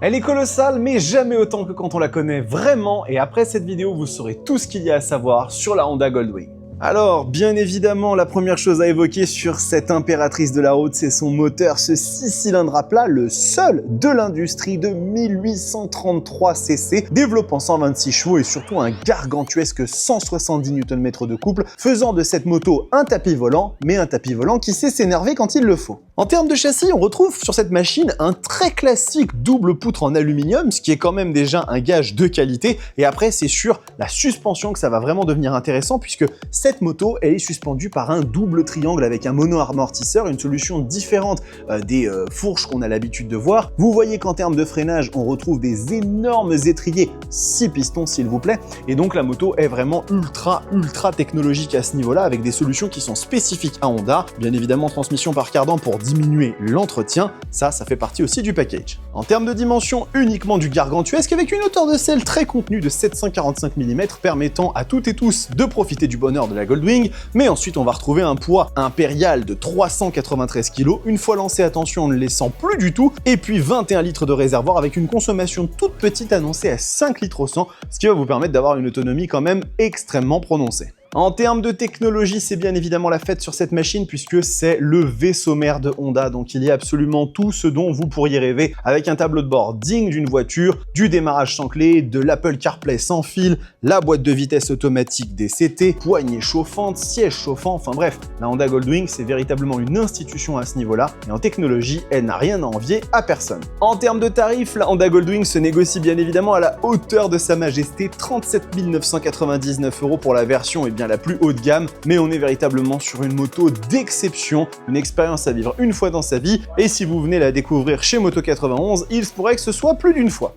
Elle est colossale, mais jamais autant que quand on la connaît vraiment, et après cette vidéo, vous saurez tout ce qu'il y a à savoir sur la Honda Goldwing. Alors, bien évidemment, la première chose à évoquer sur cette impératrice de la route, c'est son moteur, ce 6 cylindres à plat, le seul de l'industrie de 1833 cc, développant 126 chevaux et surtout un gargantuesque 170 Nm de couple, faisant de cette moto un tapis volant, mais un tapis volant qui sait s'énerver quand il le faut. En termes de châssis, on retrouve sur cette machine un très classique double poutre en aluminium, ce qui est quand même déjà un gage de qualité, et après c'est sur la suspension que ça va vraiment devenir intéressant, puisque cette moto, elle est suspendue par un double triangle avec un mono-amortisseur, une solution différente des fourches qu'on a l'habitude de voir. Vous voyez qu'en termes de freinage, on retrouve des énormes étriers, 6 pistons s'il vous plaît, et donc la moto est vraiment ultra technologique à ce niveau-là, avec des solutions qui sont spécifiques à Honda. Bien évidemment, transmission par cardan pour diminuer l'entretien, ça fait partie aussi du package. En termes de dimension, uniquement du gargantuesque, avec une hauteur de selle très contenue de 745 mm, permettant à toutes et tous de profiter du bonheur de la Goldwing, mais ensuite on va retrouver un poids impérial de 393 kg, une fois lancé, attention, on ne les sent plus du tout, et puis 21 litres de réservoir avec une consommation toute petite annoncée à 5 litres au 100, ce qui va vous permettre d'avoir une autonomie quand même extrêmement prononcée. En termes de technologie, c'est bien évidemment la fête sur cette machine puisque c'est le vaisseau mère de Honda, donc il y a absolument tout ce dont vous pourriez rêver avec un tableau de bord digne d'une voiture, du démarrage sans clé, de l'Apple CarPlay sans fil, la boîte de vitesse automatique DCT, poignée chauffante, siège chauffant, enfin bref, la Honda Goldwing c'est véritablement une institution à ce niveau-là et en technologie, elle n'a rien à envier à personne. En termes de tarifs, la Honda Goldwing se négocie bien évidemment à la hauteur de sa majesté, 37 999 € pour la version la plus haut de gamme, mais on est véritablement sur une moto d'exception, une expérience à vivre une fois dans sa vie, et si vous venez la découvrir chez Moto91, il se pourrait que ce soit plus d'une fois.